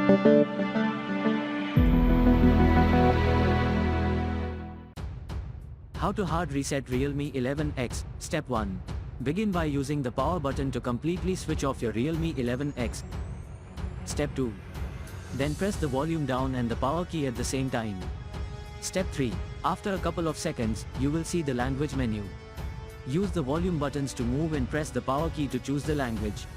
How to hard reset Realme 11x. Step 1. Begin by using the power button to completely switch off your Realme 11x. Step 2. Then press the volume down and the power key at the same time. Step 3. After a couple of seconds, you will see the language menu. Use the volume buttons to move and press the power key to choose the language.